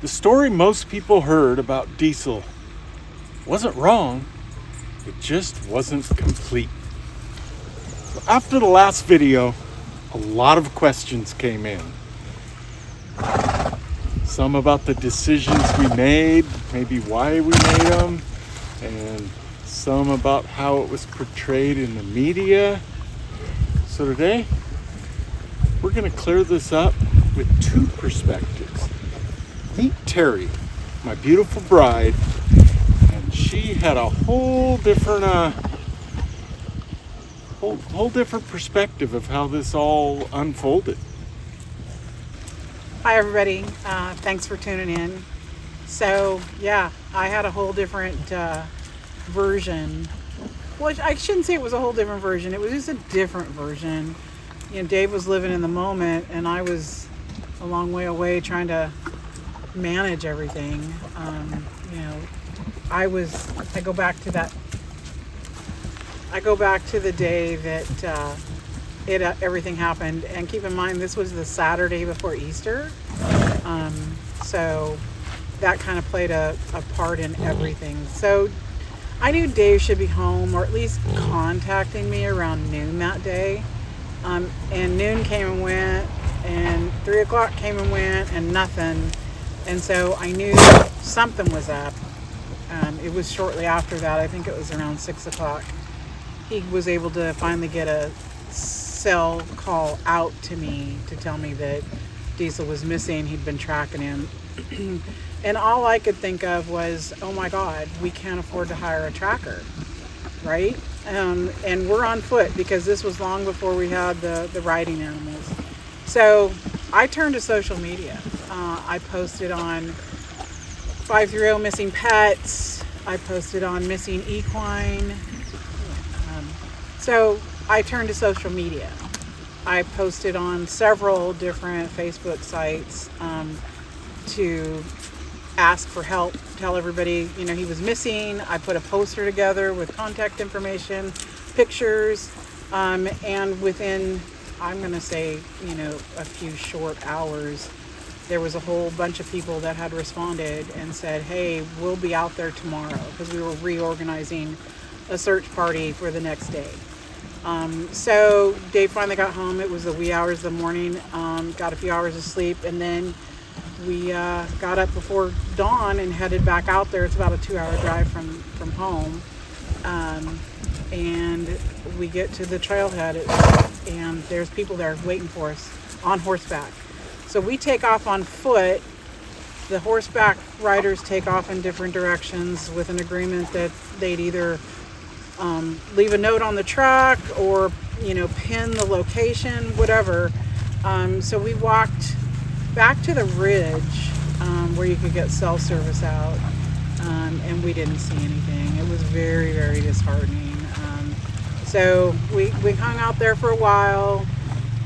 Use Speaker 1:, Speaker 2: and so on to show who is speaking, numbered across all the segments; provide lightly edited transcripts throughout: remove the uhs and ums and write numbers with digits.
Speaker 1: The story most people heard about Diesel wasn't wrong, it just wasn't complete. So after the last video, a lot of questions came in. Some about the decisions we made, maybe why we made them, and some about how it was portrayed in the media. So today, we're going to clear this up with two perspectives. Meet Terrie, my beautiful bride, and she had a whole different perspective of how this all unfolded.
Speaker 2: Hi everybody, thanks for tuning in. So yeah, I had a whole different version. Well, I shouldn't say it was a whole different version, it was just a different version. You know, Dave was living in the moment and I was a long way away trying to manage everything. I go back to the day that everything happened, and keep in mind this was the Saturday before Easter, so that kind of played a part in everything. So I knew Dave should be home, or at least contacting me around noon that day, and noon came and went, and 3 o'clock came and went, and nothing. And so I knew something was up. It was shortly after that, I think it was around 6 o'clock, he was able to finally get a cell call out to me to tell me that Diesel was missing. He'd been tracking him. And all I could think of was, oh my God, we can't afford to hire a tracker, right? And we're on foot because this was long before we had the riding animals. So I turned to social media. I posted on 530 missing pets. I posted on missing equine. So I turned to social media. I posted on several different Facebook sites to ask for help, tell everybody, he was missing. I put a poster together with contact information, pictures, and within, I'm going to say, a few short hours, there was a whole bunch of people that had responded and said, hey, we'll be out there tomorrow, because we were reorganizing a search party for the next day. So Dave finally got home. It was the wee hours of the morning, got a few hours of sleep, and then we got up before dawn and headed back out there. It's about a 2-hour drive from home. And we get to the trailhead, and there's people there waiting for us on horseback. So we take off on foot. The horseback riders take off in different directions with an agreement that they'd either leave a note on the truck or, pin the location, whatever. So we walked back to the ridge where you could get cell service out, and we didn't see anything. It was very, very disheartening. So we hung out there for a while,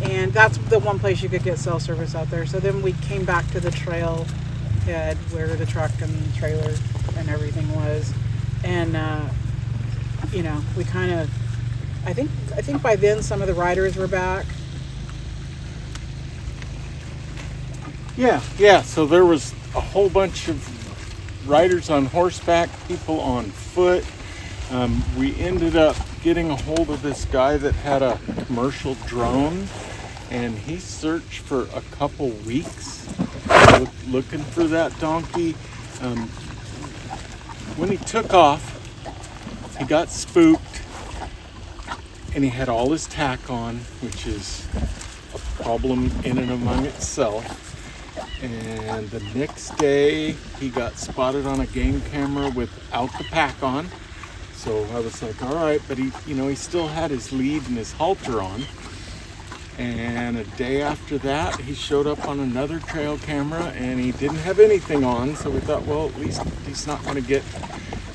Speaker 2: and that's the one place you could get cell service out there. So then we came back to the trailhead where the truck and the trailer and everything was, and we kind of, I think by then some of the riders were back.
Speaker 1: Yeah, so there was a whole bunch of riders on horseback, people on foot. We ended up getting a hold of this guy that had a commercial drone, and he searched for a couple weeks looking for that donkey. When he took off, he got spooked, and he had all his tack on, which is a problem in and among itself. And the next day, he got spotted on a game camera without the pack on. So I was like, all right, but he still had his lead and his halter on. And a day after that, he showed up on another trail camera, and he didn't have anything on. So we thought, well, at least he's not going to get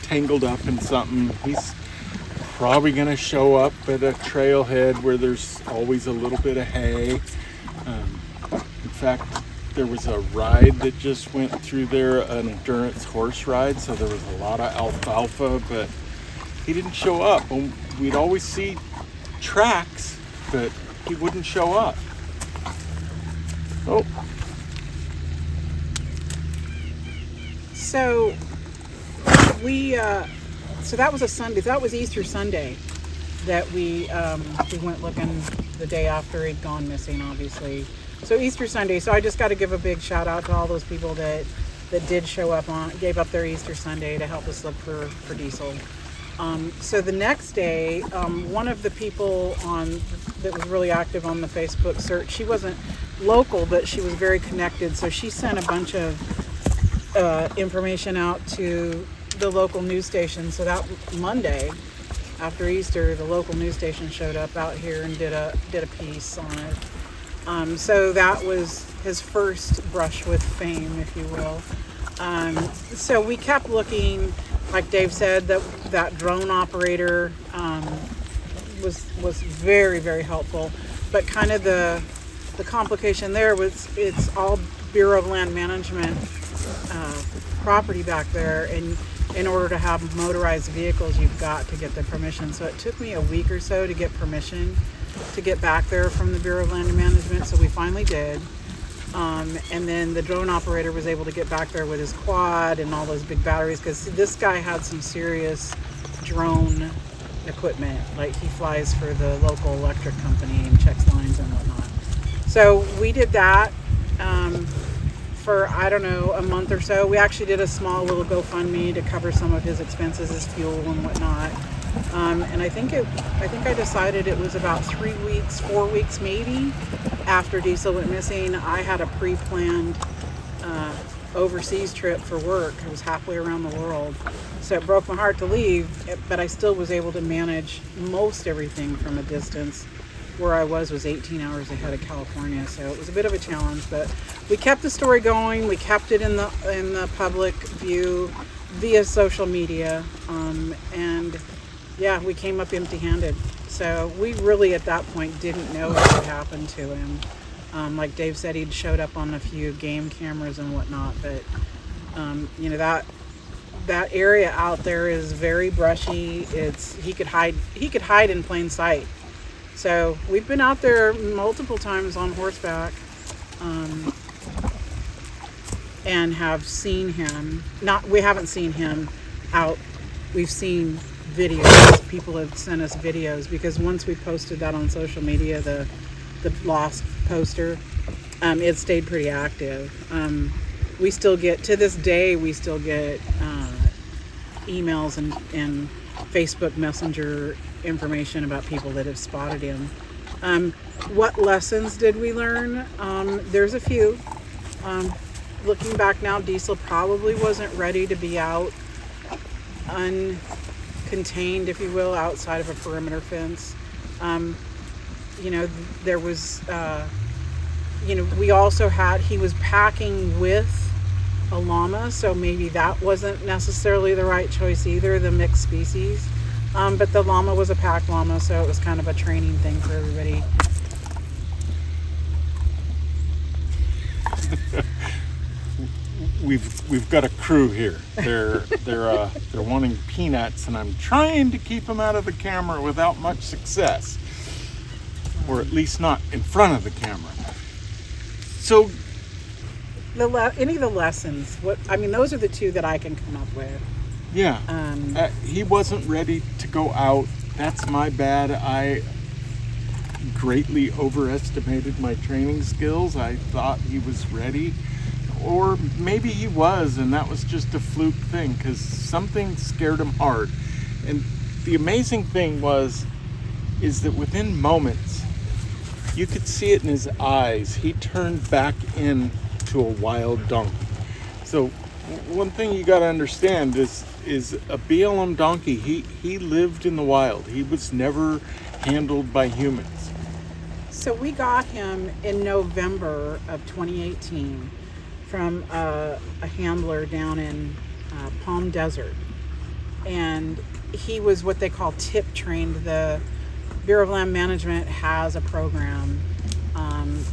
Speaker 1: tangled up in something. He's probably going to show up at a trailhead where there's always a little bit of hay. In fact, there was a ride that just went through there, an endurance horse ride, so there was a lot of alfalfa, but he didn't show up. We'd always see tracks, but he wouldn't show up. Oh.
Speaker 2: So we, so that was a Sunday. That was Easter Sunday that we went looking the day after he'd gone missing, obviously. So Easter Sunday. So I just got to give a big shout out to all those people that did show up gave up their Easter Sunday to help us look for Diesel. So the next day, one of the people that was really active on the Facebook search, she wasn't local, but she was very connected. So she sent a bunch of information out to the local news station. So that Monday after Easter, the local news station showed up out here and did a piece on it. So that was his first brush with fame, if you will. So we kept looking. Like Dave said, that drone operator was very, very helpful. But kind of the complication there was it's all Bureau of Land Management property back there, and in order to have motorized vehicles, you've got to get the permission. So it took me a week or so to get permission to get back there from the Bureau of Land Management. So we finally did. And then the drone operator was able to get back there with his quad and all those big batteries, because this guy had some serious drone equipment. Like, he flies for the local electric company and checks lines and whatnot. So we did that for, I don't know, a month or so. We actually did a small little GoFundMe to cover some of his expenses, his fuel and whatnot. And I think I decided it was about 3 weeks, 4 weeks maybe, after Diesel went missing. I had a pre-planned overseas trip for work. I was halfway around the world. So it broke my heart to leave, but I still was able to manage most everything from a distance. Where I was 18 hours ahead of California, so it was a bit of a challenge, but we kept the story going. We kept it in the public view via social media, and yeah, we came up empty-handed. So we really at that point didn't know what had happened to him. Like Dave said, he'd showed up on a few game cameras and whatnot, but that area out there is very brushy. He could hide in plain sight. So we've been out there multiple times on horseback, and have seen him. We haven't seen him out. We've seen videos. People have sent us videos, because once we posted that on social media, the lost poster, it stayed pretty active. We still get, to this day, emails and Facebook Messenger information about people that have spotted him. What lessons did we learn? There's a few. Looking back now, Diesel probably wasn't ready to be out uncontained, if you will, outside of a perimeter fence. There was, we also he was packing with a llama, so maybe that wasn't necessarily the right choice either, the mixed species. But the llama was a pack llama, so it was kind of a training thing for everybody.
Speaker 1: We've got a crew here. They're wanting peanuts, and I'm trying to keep them out of the camera without much success, or at least not in front of the camera. So,
Speaker 2: any of the lessons? Those are the two that I can come up with.
Speaker 1: Yeah, he wasn't ready to go out. That's my bad. I greatly overestimated my training skills. I thought he was ready, or maybe he was, and that was just a fluke thing, because something scared him hard. And the amazing thing is that within moments, you could see it in his eyes. He turned back into a wild donkey. So one thing you got to understand is a BLM donkey. He lived in the wild. He was never handled by humans.
Speaker 2: So we got him in November of 2018 from a handler down in Palm Desert, and he was what they call tip trained. The Bureau of Land Management has a program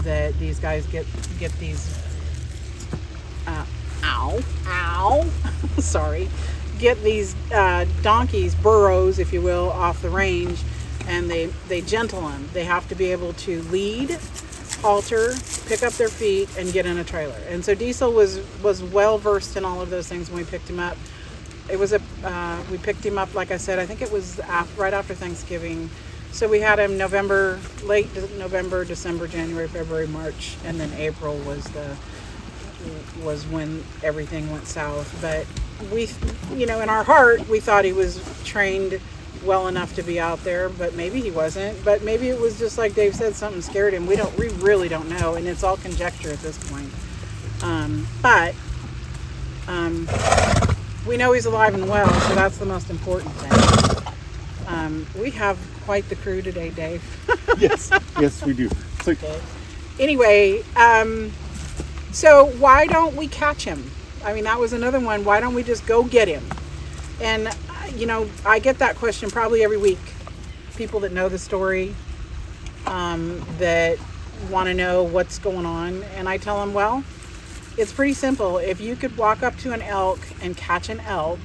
Speaker 2: that these guys get these get these donkeys, burros, if you will, off the range, and they gentle them. They have to be able to lead, halter, pick up their feet, and get in a trailer. And so Diesel was well versed in all of those things when we picked him up. It was we picked him up, like I said, I think it was right after Thanksgiving. So we had him late November, December, January, February, March, and then April was when everything went south. But we, in our heart, we thought he was trained well enough to be out there, but maybe he wasn't. But maybe it was just like Dave said, something scared him. We really don't know, and it's all conjecture at this point. But we know he's alive and well, so that's the most important thing. We have quite the crew today, Dave.
Speaker 1: Yes, we do. So,
Speaker 2: okay. Anyway, so why don't we catch him? I mean, that was another one. Why don't we just go get him? And, I get that question probably every week. People that know the story, that want to know what's going on. And I tell them, well, it's pretty simple. If you could walk up to an elk and catch an elk,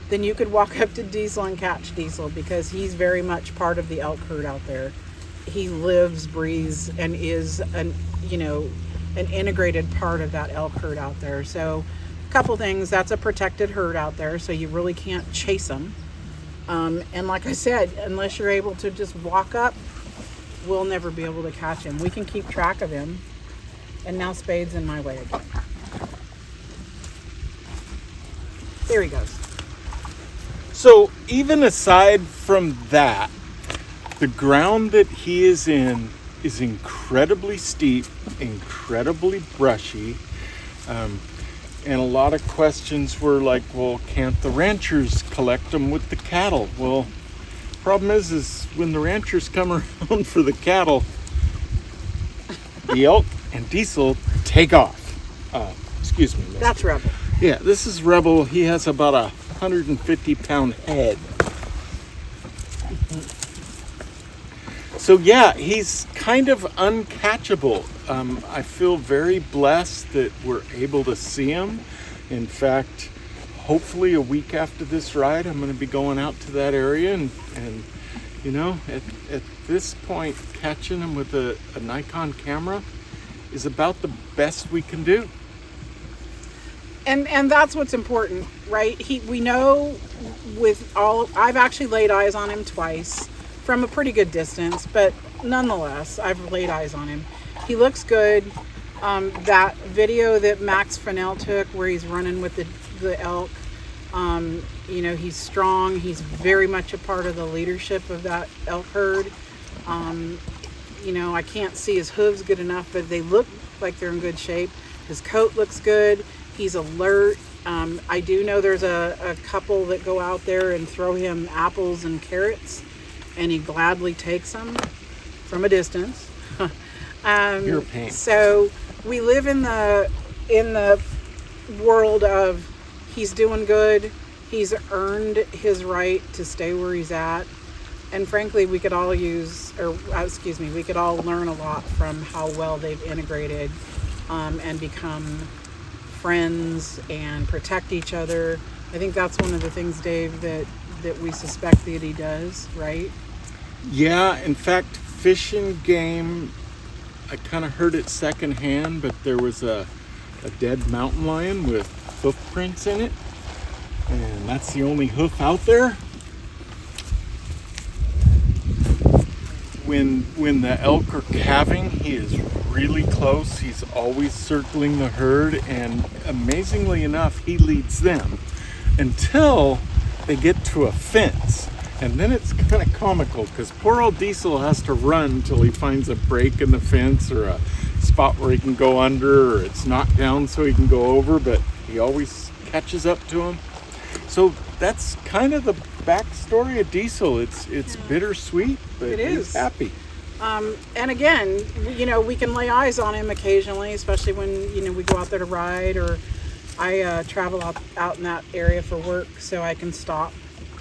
Speaker 2: then you could walk up to Diesel and catch Diesel, because he's very much part of the elk herd out there. He lives, breathes, and is an integrated part of that elk herd out there. So a couple things, that's a protected herd out there, so you really can't chase them. And like I said, unless you're able to just walk up, we'll never be able to catch him. We can keep track of him. And now Spade's in my way again. There he goes.
Speaker 1: So even aside from that, the ground that he is in is incredibly steep, incredibly brushy, and a lot of questions were like, well, can't the ranchers collect them with the cattle? Well, problem is when the ranchers come around for the cattle, the elk and Diesel take off. Excuse me, mister.
Speaker 2: That's Rebel.
Speaker 1: Yeah, this is Rebel. He has about 150-pound head. So yeah, he's kind of uncatchable. I feel very blessed that we're able to see him. In fact, hopefully a week after this ride, I'm going to be going out to that area and at this point, catching him with a Nikon camera is about the best we can do.
Speaker 2: And that's what's important, right? We know I've actually laid eyes on him twice from a pretty good distance, but nonetheless, I've laid eyes on him. He looks good. That video that Max Fennell took where he's running with the elk, he's strong. He's very much a part of the leadership of that elk herd. I can't see his hooves good enough, but they look like they're in good shape. His coat looks good. He's alert. I do know there's a couple that go out there and throw him apples and carrots, and he gladly takes them from a distance.
Speaker 1: You're a pain.
Speaker 2: So we live in the world of he's doing good. He's earned his right to stay where he's at. And frankly, we could all we could all learn a lot from how well they've integrated and become friends and protect each other. I think that's one of the things, Dave, that we suspect that he does, right?
Speaker 1: Yeah, in fact, Fish and Game, I kind of heard it secondhand, but there was a dead mountain lion with hoof prints in it, and that's the only hoof out there. When the elk are calving, he is really close. He's always circling the herd, and amazingly enough, he leads them until they get to a fence. And then it's kind of comical because poor old Diesel has to run until he finds a break in the fence or a spot where he can go under, or it's knocked down so he can go over, but he always catches up to him. So that's kind of the backstory of Diesel. It's bittersweet, but he's happy.
Speaker 2: And again, we can lay eyes on him occasionally, especially when, we go out there to ride, or I travel out in that area for work, so I can stop,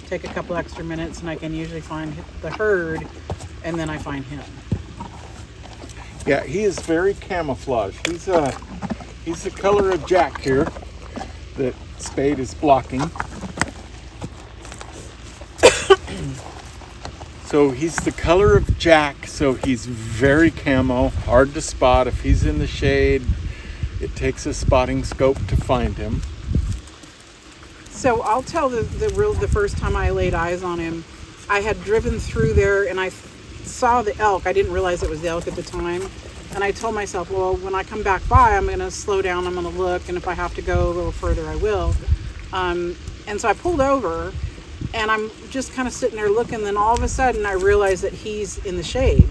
Speaker 2: take a couple extra minutes, and I can usually find the herd, and then I find him.
Speaker 1: Yeah, he is very camouflaged. He's the color of Jack here that Spade is blocking. So he's the color of Jack, so he's very camo, hard to spot. If he's in the shade, it takes a spotting scope to find him.
Speaker 2: So I'll tell the first time I laid eyes on him, I had driven through there and I saw the elk. I didn't realize it was the elk at the time. And I told myself, well, when I come back by, I'm going to slow down, I'm going to look, and if I have to go a little further, I will. And so I pulled over, and I'm just kind of sitting there looking, then all of a sudden I realize that he's in the shade,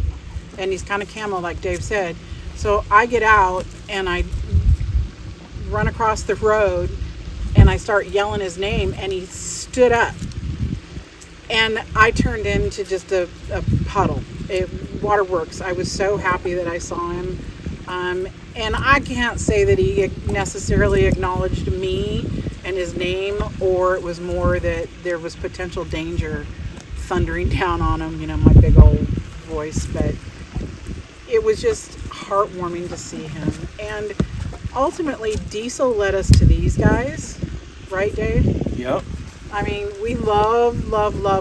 Speaker 2: and he's kind of camo like Dave said. So I get out, and I run across the road, and I start yelling his name, and he stood up. And I turned into just a puddle. Waterworks. I was so happy that I saw him. And I can't say that he necessarily acknowledged me and his name, or it was more that there was potential danger thundering down on him, you know, my big old voice. But it was just heartwarming to see him. And ultimately, Diesel led us to these guys. Right, Dave?
Speaker 1: Yep.
Speaker 2: I mean, we love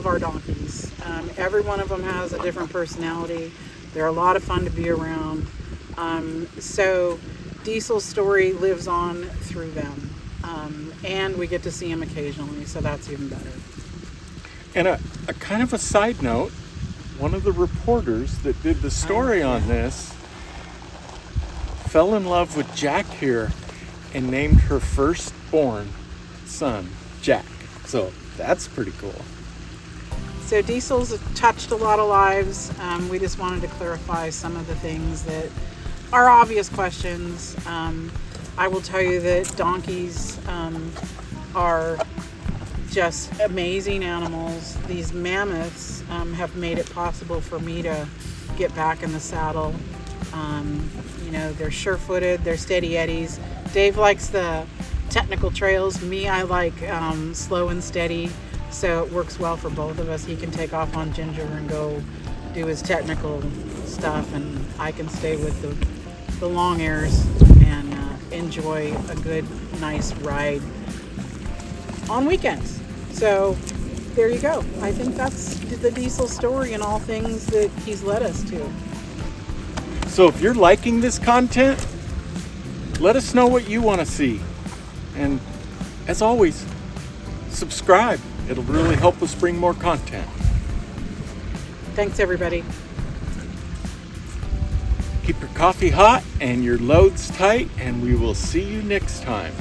Speaker 2: our donkeys. Every one of them has a different personality. They're a lot of fun to be around. So Diesel's story lives on through them. And we get to see him occasionally, so that's even better.
Speaker 1: And a kind of a side note, one of the reporters that did the story on this fell in love with Jack here and named her firstborn son Jack. So that's pretty cool.
Speaker 2: So Diesel's touched a lot of lives. We just wanted to clarify some of the things that are obvious questions. I will tell you that donkeys are just amazing animals. These mammoths have made it possible for me to get back in the saddle. You know, they're sure-footed, they're steady eddies. Dave likes the technical trails. Me, I like slow and steady, so it works well for both of us. He can take off on Ginger and go do his technical stuff, and I can stay with the long airs and enjoy a good, nice ride on weekends. So there you go. I think that's the Diesel story and all things that he's led us to.
Speaker 1: So if you're liking this content, let us know what you want to see. And as always, subscribe. It'll really help us bring more content.
Speaker 2: Thanks, everybody.
Speaker 1: Keep your coffee hot and your loads tight, and we will see you next time.